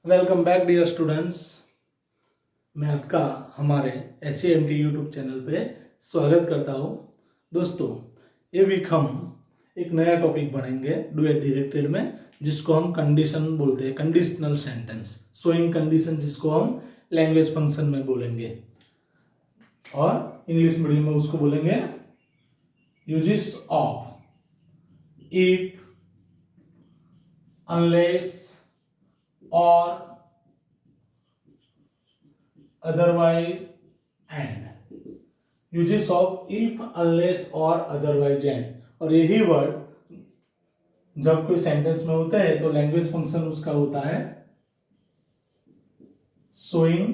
Welcome back dear students. मैं आपका हमारे SCMT यूट्यूब चैनल पे स्वागत करता हूँ। दोस्तों, ये वीक हम एक नया टॉपिक पढ़ेंगे डुएट डायरेक्टेड में, जिसको हम कंडीशन बोलते हैं, कंडीशनल सेंटेंस, शोइंग कंडीशन, जिसको हम लैंग्वेज फंक्शन में बोलेंगे और इंग्लिश मीडियम में उसको बोलेंगे यूजेस ऑफ इफ, अनलेस और otherwise and, uses of if, unless और अदरवाइज एंड। और यही वर्ड जब कोई सेंटेंस में होता है तो लैंग्वेज फंक्शन उसका होता है शोइंग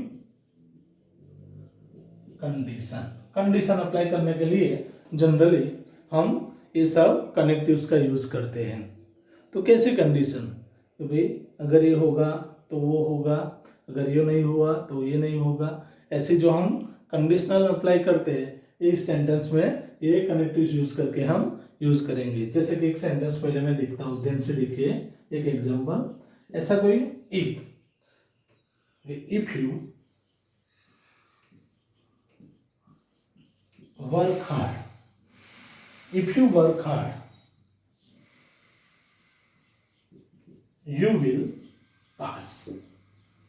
कंडीशन। कंडीशन अप्लाई करने के लिए जनरली हम ये सब कनेक्टिव्स का यूज करते हैं। तो कैसी कंडीशन? तो भाई अगर ये होगा तो वो होगा, अगर ये नहीं हुआ तो ये नहीं होगा। ऐसे जो हम कंडीशनल अप्लाई करते हैं इस सेंटेंस में, ये कनेक्टिव्स यूज करके हम यूज करेंगे। जैसे कि एक सेंटेंस पहले मैं लिखता हूँ, ध्यान से देखिए एक एग्जांपल। ऐसा कोई if you work hard, if you work hard you will pass।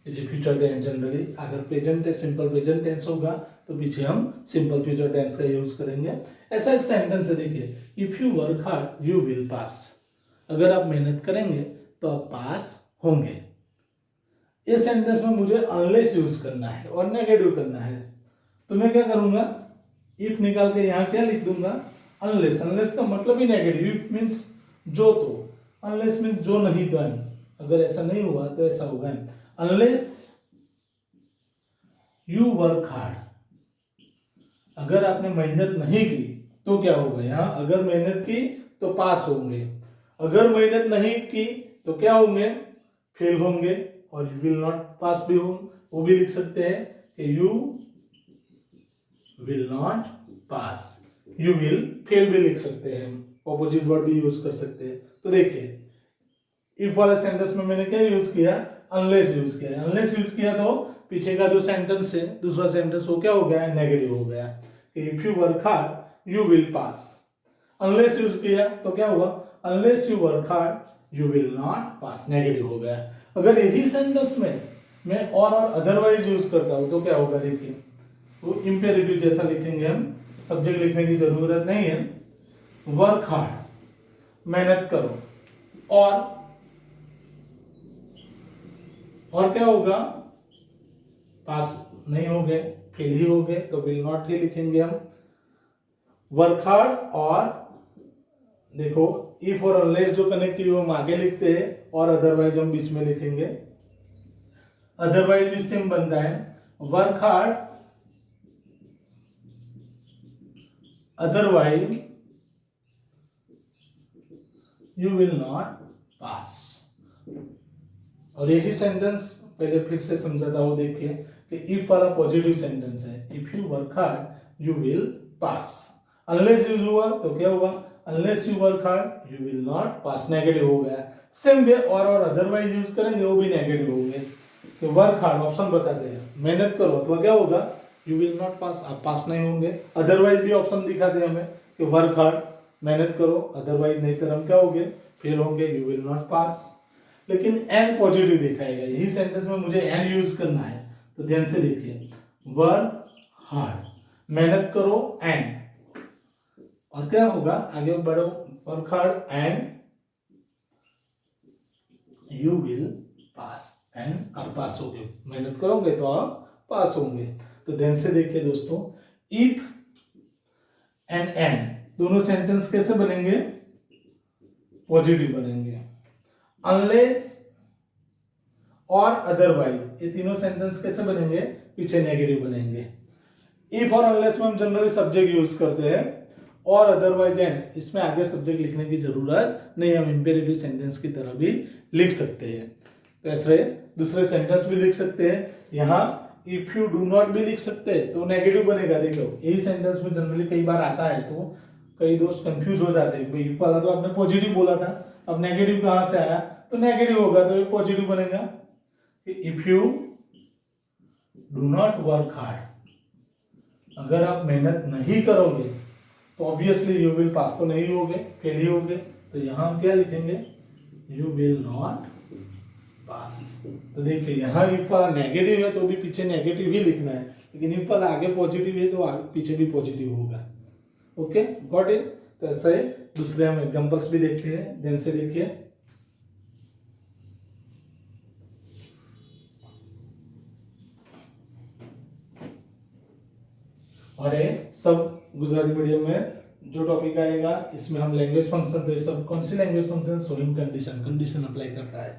ये फ्यूचर टेंस जनरली, अगर present tense, simple present tense होगा तो पीछे हम सिंपल फ्यूचर टेंस का यूज करेंगे। ऐसा एक सेंटेंस है, देखिए, if you work hard you will pass. अगर आप मेहनत करेंगे तो आप पास होंगे। इस सेंटेंस में मुझे अनलेस यूज करना है और नेगेटिव करना है, तो मैं क्या करूंगा, इफ निकाल के यहाँ क्या लिख दूंगा, अनलेस। अनलेस का मतलब ही नेगेटिव, इफ मीन्स जो, तो अनलेस मीन्स जो नहीं तो है। अगर ऐसा नहीं हुआ तो ऐसा होगा, अनलेस यू वर्क हार्ड। अगर आपने मेहनत नहीं की तो क्या होगा, यहां अगर मेहनत की तो पास होंगे, अगर मेहनत नहीं की तो क्या होंगे, फेल होंगे। और यू विल नॉट पास भी हो, वो भी लिख सकते हैं कि you will not pass, you will fail भी लिख सकते हैं, ऑपोजिट वर्ड भी यूज कर सकते हैं। तो देखिए इफ वाले सेंटेंस में मैंने क्या यूज किया, अनलेस यूज किया। अनलेस यूज किया तो पीछे का जो सेंटेंस है, दूसरा सेंटेंस, वो क्या हो गया, नेगेटिव हो गया कि if you work hard you will pass. Unless use किया तो क्या हुआ, unless you work hard you will not pass, negative हो गया। अगर यही सेंटेंस में मैं और अदरवाइज यूज करता हूं तो क्या होगा, देखिए, वो इंपेरेटिव जैसा लिखेंगे हम, सब्जेक्ट लिखने की जरूरत नहीं है। वर्क हार्ड, मेहनत करो, और क्या होगा, पास नहीं हो गए, फेल ही हो गए, तो विल नॉट ही लिखेंगे हम। वर्क हार्ड, और देखो इफ और अनलेस जो कनेक्टिव हम आगे लिखते हैं और अदरवाइज हम बीच में लिखेंगे। अदरवाइज भी सेम बनता है, work hard otherwise you will not pass. और यही सेंटेंस पहले फिर से समझाता हूं, देखिए कि इफ वाला पॉजिटिव सेंटेंस है, if you work hard you will pass. Unless use हुआ तो क्या हुआ, unless you work hard you will not pass, negative हो गया। सेम वे और अदरवाइज यूज करेंगे, वो भी नेगेटिव होंगे। कि वर्क हार्ड ऑप्शन बताते हैं, मेहनत करो, तो क्या होगा, यू विल नॉट पास, आप पास नहीं होंगे। अदरवाइज भी ऑप्शन दिखाते हैं हमें कि वर्क हार्ड, मेहनत करो, अदरवाइज नहीं तो हम क्या होंगे, फेल होंगे, यू विल नॉट पास। लेकिन एन पॉजिटिव दिखाएगा, यही सेंटेंस में मुझे एन यूज करना है, तो ध्यान से देखिए, वर्क हार्ड, मेहनत करो, एंड, और क्या होगा, आगे बढ़ो, work hard and you will pass, and आप पास होगे, मेहनत करोगे तो आप पास होंगे। तो ध्यान से देखिए दोस्तों, इफ एंड दोनों सेंटेंस कैसे बनेंगे, पॉजिटिव बनेंगे। अनलेस और अदरवाइज, ये तीनों सेंटेंस कैसे बनेंगे, पीछे नेगेटिव बनेंगे। इफ और अनलेस में हम जनरली सब्जेक्ट यूज करते हैं, और अदरवाइज एंड, इसमें आगे सब्जेक्ट लिखने की जरूरत नहीं, हम इंपेरेटिव सेंटेंस की तरह भी लिख सकते हैं। तो ऐसे दूसरे सेंटेंस भी लिख सकते हैं। यहाँ इफ यू डू नॉट भी लिख सकते हैं तो नेगेटिव बनेगा। देखो यही सेंटेंस में जनरली कई बार आता है, तो कई दोस्त कंफ्यूज हो जाते हैं, इफ वाला तो आपने पॉजिटिव बोला था, अब नेगेटिव कहाँ से आया, तो नेगेटिव होगा तो ये पॉजिटिव बनेगा। कि if you do not work hard, अगर आप मेहनत नहीं करोगे तो ऑब्वियसली यू विल पास तो नहीं होगे, फेल ही होगे। तो यहाँ हम क्या लिखेंगे, यू विल नॉट पास। तो देखिए यहाँ इफ वाला नेगेटिव है तो भी पीछे नेगेटिव ही लिखना है, लेकिन इफ वाला आगे पॉजिटिव है तो आगे पीछे भी पॉजिटिव होगा। Okay, got it. तो ऐसा है। दूसरे हम एग्जांपल्स भी देखते हैं, ध्यान से देखिए। और ये सब गुजराती मीडियम में जो टॉपिक आएगा इसमें हम लैंग्वेज फंक्शन, तो ये सब कौन सी language function, showing condition, condition apply करता है।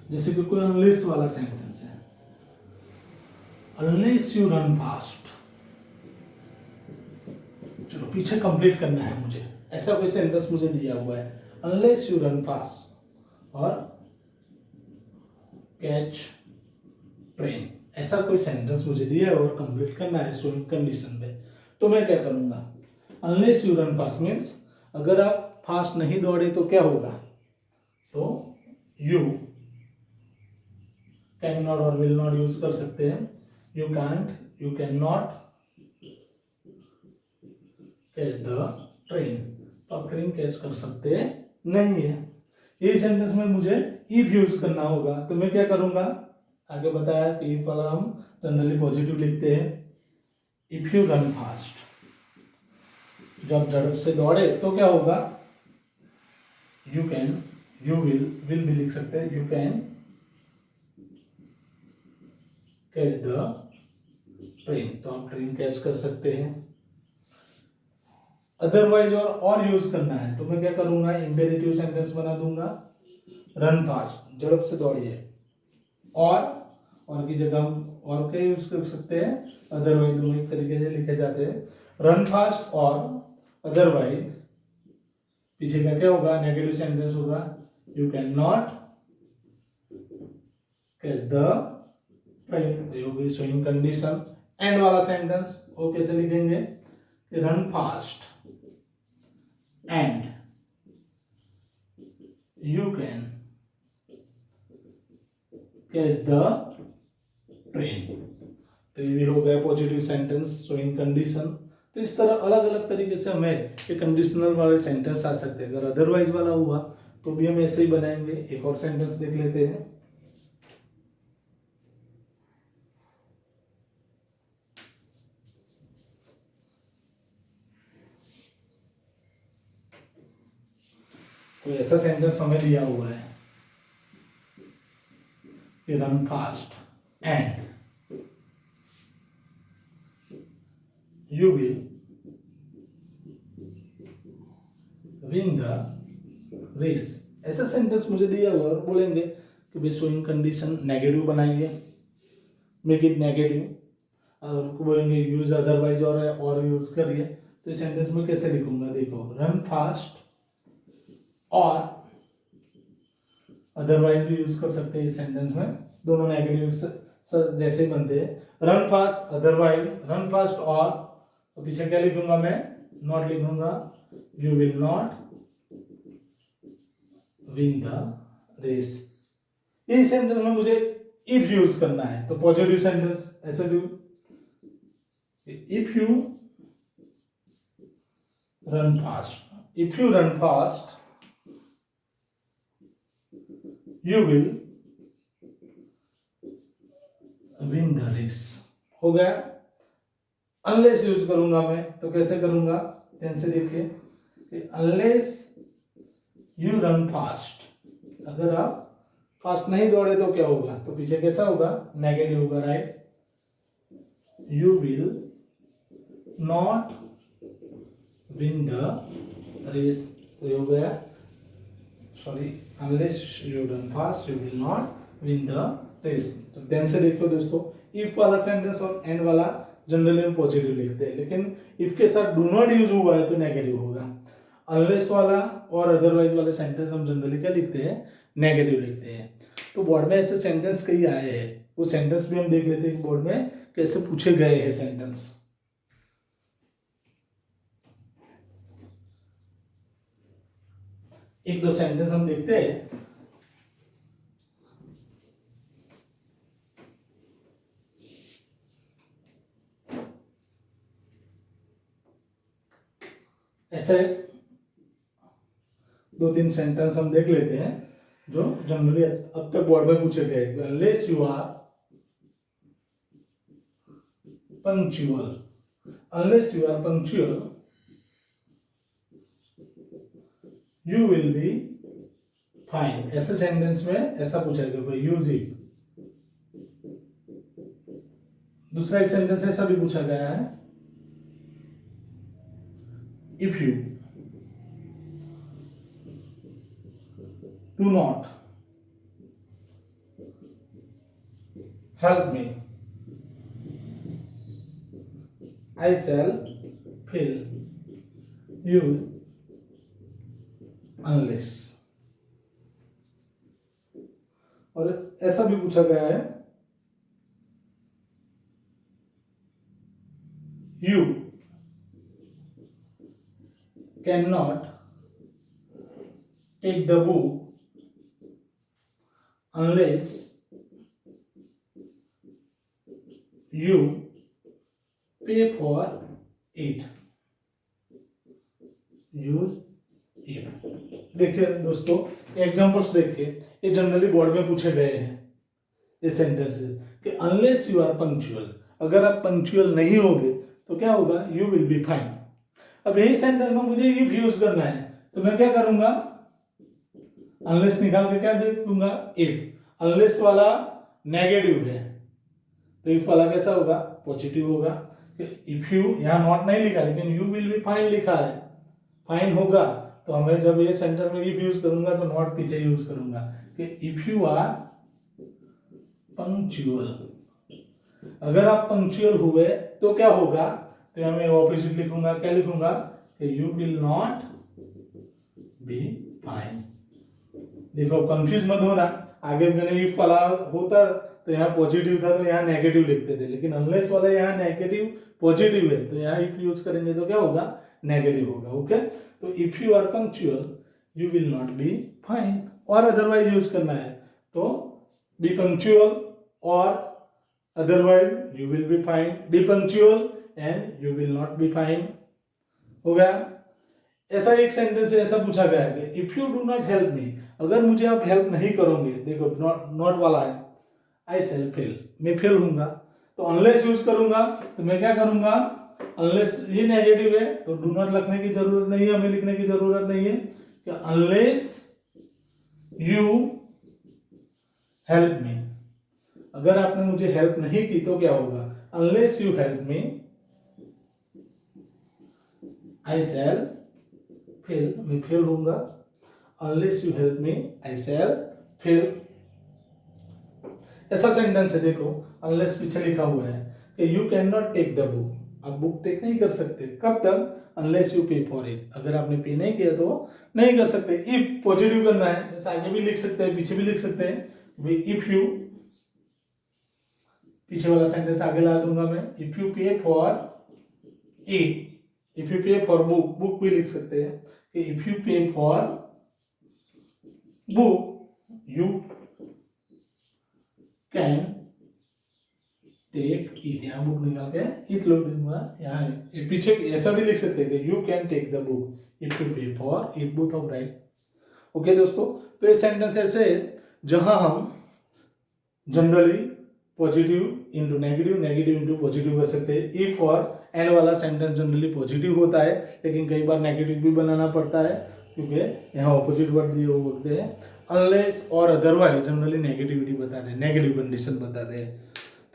जैसे कि कोई अनलेस वाला सेंटेंस है, अनलेस यू रन फास्ट, चलो पीछे कंप्लीट करना है मुझे, ऐसा कोई सेंटेंस मुझे दिया हुआ है, अनलेस यू रन फास्ट और कैच ट्रेन, ऐसा कोई सेंटेंस मुझे दिया है और कंप्लीट करना है शोइंग कंडीशन पे। तो मैं क्या करूंगा, unless you run fast means अगर आप फास्ट नहीं दौड़े तो क्या होगा, तो यू कैन नॉट और विल नॉट यूज कर सकते हैं। You can't, you can not catch the train, तो आप ट्रेन कैच कर सकते नहीं है। ये सेंटेंस में मुझे इफ यूज करना होगा, तो मैं क्या करूंगा, आगे बताया कि इफ वाला हम जनरली पॉजिटिव लिखते हैं। इफ यू रन फास्ट, जब झड़प से दौड़े तो क्या होगा, यू कैन, यू विल भी लिख सकते हैं, you can catch the train, तो आप ट्रेन कैच कर सकते हैं। अदरवाइज और यूज करना है तो मैं क्या करूंगा, इंपेरेटिव सेंटेंस बना दूंगा, रन फास्ट, झड़प से दौड़िए, और की जगह हम और क्या यूज कर सकते हैं, अदरवाइज, दोनों एक तरीके से लिखे जाते हैं, रन फास्ट और अदरवाइज, पीछे का क्या होगा, नेगेटिव सेंटेंस होगा, you can not catch the train, ये होगी शोइंग कंडीशन। एंड वाला सेंटेंस वो कैसे लिखेंगे, run fast and you can catch the train, तो ये भी हो गया पॉजिटिव सेंटेंस शोइंग कंडीशन। तो इस तरह अलग अलग तरीके से हमें ये कंडीशनल वाले सेंटेंस आ सकते हैं। अगर अदरवाइज वाला हुआ तो भी हम ऐसे ही बनाएंगे। एक और सेंटेंस देख लेते हैं। कोई ऐसा सेंटेंस हमें दिया हुआ है कि run fast and you will win the race, ऐसा सेंटेंस मुझे दिया हुआ और बोलेंगे कि भाई शोइंग कंडीशन नेगेटिव बनाएंगे, मेक इट नेगेटिव, और बोलेंगे यूज अदरवाइज और यूज करिए। तो इस सेंटेंस में कैसे लिखूंगा, देखो, रन फास्ट और अदरवाइज भी यूज कर सकते हैं इस सेंटेंस में, दोनों नेगेटिव जैसे बनते हैं। Run fast otherwise, run fast और, तो पीछे क्या लिखूंगा मैं, नॉट लिखूंगा, you will not win the race. इस सेंटेंस में मुझे इफ यूज करना है, तो पॉजिटिव सेंटेंस ऐसे do, if you run fast, if you run fast you will win the race, हो गया। अनलेस यूज करूंगा मैं, तो कैसे करूंगा, ध्यान से देखिए, अनलेस यू रन फास्ट, अगर आप फास्ट नहीं दौड़े तो क्या होगा, तो पीछे कैसा होगा, नेगेटिव होगा, right, you will not win the race, तो ये हो गया, sorry, unless you run fast you will not win the race. तो ध्यान से देखो दोस्तों, इफ वाला सेंटेंस और एंड वाला जनरली हम पॉजिटिव लिखते हैं, लेकिन इफ के साथ डू नॉट यूज हुआ है तो नेगेटिव होगा। अनलेस वाला और अदरवाइज वाले सेंटेंस हम जनरली क्या लिखते हैं, नेगेटिव लिखते हैं। तो बोर्ड में ऐसे सेंटेंस कई आए हैं, वो सेंटेंस भी हम देख लेते हैं बोर्ड में कैसे पूछे गए हैं सेंटेंस। एक दो सेंटेंस हम देखते हैं। ऐसे 2-3 सेंटेंस हम देख लेते हैं जो जनरली अब तक बोर्ड में पूछे गए। Unless you are punctual, unless you are punctual you will be fine. ऐसे सेंटेंस में ऐसा पूछा गया, यूज इट। दूसरा एक सेंटेंस ऐसा भी पूछा गया है, if you do not help me I shall fail you unless. और ऐसा भी पूछा गया है, you can not take the book unless you pay for it, use it. देखिए दोस्तों, एग्जांपल्स देखिए, ये जनरली बोर्ड में पूछे गए हैं ये सेंटेंसेस कि अनलेस यू आर पंक्चुअल, अगर आप पंक्चुअल नहीं होगे तो क्या होगा, यू विल बी फाइन। अब यही सेंटेंस में मुझे इफ यूज करना है तो मैं क्या करूंगा, अनलेस निकाल के क्या दे दूंगा, इफ। अनलेस वाला नेगेटिव है तो इफ वाला कैसा होगा, पॉजिटिव होगा। इफ यू, यहाँ नॉट नहीं लिखा लेकिन यू विल बी फाइन लिखा है, फाइन होगा तो हमें जब ये सेंटेंस में इफ यूज करूंगा तो नॉट पीछे यूज करूंगा कि इफ यू आर पंक्चुअल। अगर आप पंक्चुअल हुए तो क्या होगा, तो यहाँ मैं ऑपोजिट लिखूंगा, क्या लिखूंगा कि you will not be fine. देखो कंफ्यूज मत होना, आगे मैंने इफ वाला होता तो यहाँ पॉजिटिव था तो यहाँ नेगेटिव लिखते थे, लेकिन अनलेस वाला यहाँ नेगेटिव पॉजिटिव है तो यहाँ इफ यूज करेंगे तो क्या होगा, नेगेटिव होगा। ओके, तो if you are punctual you will not be fine. और अदरवाइज यूज करना है तो बी पंक्चुअल और otherwise you will be fine, be punctual and you will not be fine. हो गया। ऐसा एक सेंटेंस ऐसा पूछा गया है कि if you do not help मी, अगर मुझे आप हेल्प नहीं करोगे, देखो नॉट वाला है, आई शैल फेल, मैं फेल होऊंगा। तो अनलेस यूज करूंगा तो मैं क्या करूंगा, अनलेस ये नेगेटिव है तो डू नॉट लिखने की जरूरत नहीं है, हमें लिखने की जरूरत नहीं है कि अनलेस यू हेल्प मी। अगर आपने मुझे हेल्प नहीं की तो क्या होगा, unless you help me I shall fail, मैं फेल होऊंगा। Unless you help me I shall fail. ऐसा सेंटेंस है, देखो अनलेस पीछे लिखा हुआ है कि you can not take the book, आप बुक टेक नहीं कर सकते, कब तक, unless you pay for it, अगर आपने पे नहीं किया तो नहीं कर सकते। इफ पॉजिटिव करना है, जैसे आगे भी लिख सकते हैं पीछे भी लिख सकते हैं, इफ यू, पीछे वाला सेंटेंस आगे ला दूंगा मैं, if you pay for it, if you pay for book, book भी लिख सकते हैं कि if you pay for book you can take it, यहाँ बुक निकाल के इट लोग दूंगा, यहाँ पीछे ऐसा भी लिख सकते हैं कि you can take the book if you pay for it, both of right. Okay दोस्तों, तो ये सेंटेंस ऐसे जहां हम generally positive into negative, negative into positive कर सकते हैं। इफ और एंड वाला सेंटेंस जनरली पॉजिटिव होता है लेकिन कई बार नेगेटिव भी बनाना पड़ता है क्योंकि यहाँ ऑपोजिट वर्ड दिए होते हैं। अनलेस और अदरवाइज जनरली नेगेटिविटी बताते हैं, नेगेटिव कंडीशन बताते हैं।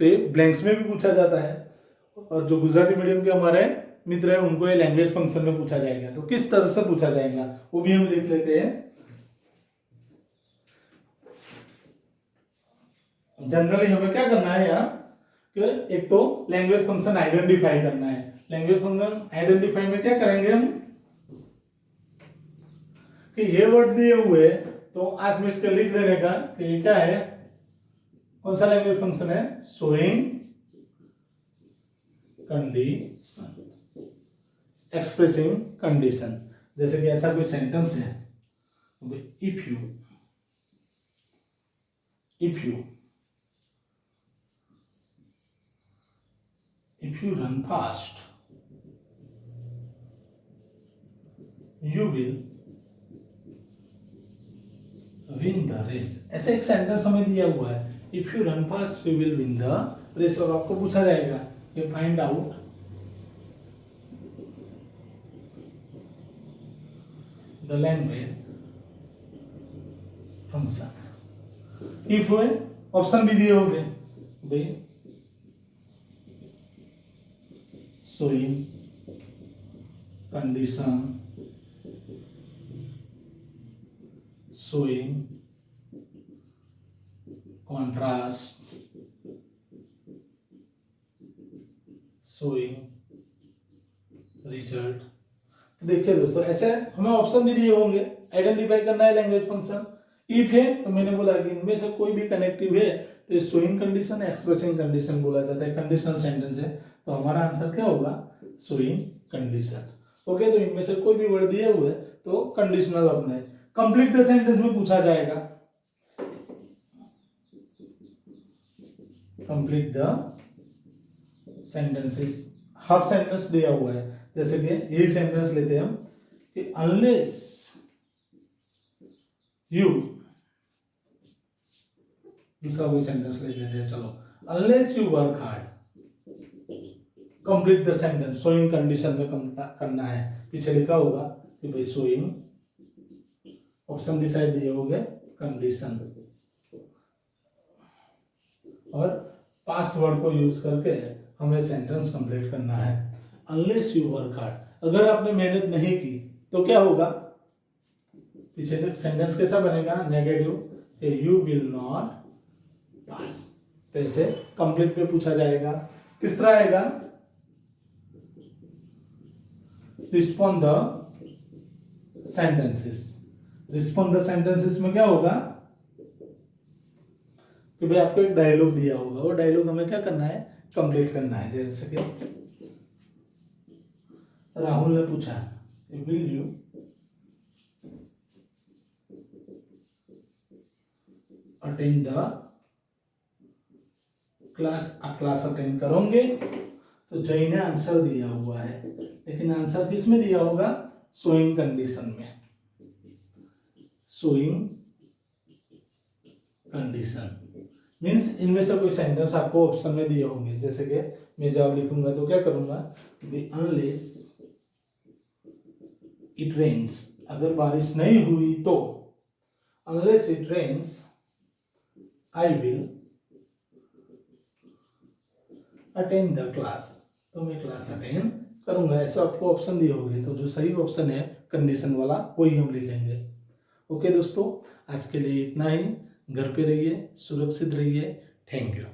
तो ये ब्लैंक्स में भी पूछा जाता है, और जो गुजराती मीडियम के हमारे मित्र हैं उनको ये लैंग्वेज फंक्शन में पूछा जाएगा। तो किस तरह से पूछा जाएगा वो भी हम देख लेते हैं। जनरली हमें क्या करना है यहाँ कि एक तो लैंग्वेज फंक्शन आइडेंटिफाई करना है। लैंग्वेज फंक्शन आइडेंटिफाई में क्या करेंगे हम कि ये वर्ड दिए हुए तो आंख में इसके लिख देने का कि ये क्या है, कौन सा लैंग्वेज फंक्शन है, शोइंग कंडीशन, एक्सप्रेसिंग कंडीशन। जैसे कि ऐसा कोई सेंटेंस है, if you run fast you will win the race. ऐसे एक सेंटेंस हमें दिया हुआ है, if you run fast you will win the race. और आपको पूछा जाएगा कि find out the language function. If हुए ऑप्शन भी दिए होंगे भाई, showing condition, showing contrast, showing result। तो देखिए दोस्तों, ऐसे हमें ऑप्शन भी दिए होंगे, आइडेंटिफाई करना है लैंग्वेज फंक्शन। इफ है तो मैंने बोला कि इनमें से कोई भी कनेक्टिव है तो ये शोइंग कंडीशन, एक्सप्रेसिंग कंडीशन बोला जाता है, कंडीशनल सेंटेंस है। तो हमारा आंसर क्या होगा, शोइंग कंडीशन। ओके, तो इनमें से कोई भी वर्ड दिए हुए तो कंडीशनल अपना है। कंप्लीट द सेंटेंस में पूछा जाएगा, complete the sentences. Half sentence दिया हुआ है, जैसे कि यही सेंटेंस लेते हैं हम कि अनलेस यू, दूसरा कोई सेंटेंस ले लेते हैं, चलो, unless you work hard, complete the sentence. Showing condition में करना है। पीछे लिखा होगा कि भाई शोइंग, ऑप्शन भी साइड दिए होंगे, कंडीशन, और पासवर्ड को यूज करके हमें सेंटेंस कंप्लीट करना है। अनलेस यू वर्क हार्ड, अगर आपने मेहनत नहीं की तो क्या होगा, पीछे सेंटेंस कैसा बनेगा, negative, you will not pass. तो ऐसे कंप्लीट पे पूछा जाएगा। तीसरा आएगा respond the sentences. Respond the sentences में क्या होगा कि भाई आपको एक डायलॉग दिया होगा, वो डायलॉग हमें क्या करना है, कंप्लीट करना है। जैसे कि राहुल ने पूछा, will you attend the class. आप क्लास अटेंड करोगे? तो जय ने आंसर दिया हुआ है, लेकिन आंसर किस में दिया होगा, शोइंग कंडीशन में। शोइंग कंडीशन मीन्स इनमें से कोई सेंटेंस आपको ऑप्शन में दिए होंगे। जैसे कि मैं जवाब लिखूंगा तो क्या करूंगा, अनलेस इट रेन्स, अगर बारिश नहीं हुई तो, unless it rains I will attend the class, तो मैं क्लास अटेंड करूंगा। ऐसे आपको ऑप्शन दिए होंगे, तो जो सही ऑप्शन है कंडीशन वाला वही हम लिखेंगे। ओके दोस्तों, आज के लिए इतना ही। घर पे रहिए, सुरक्षित रहिए। Thank you.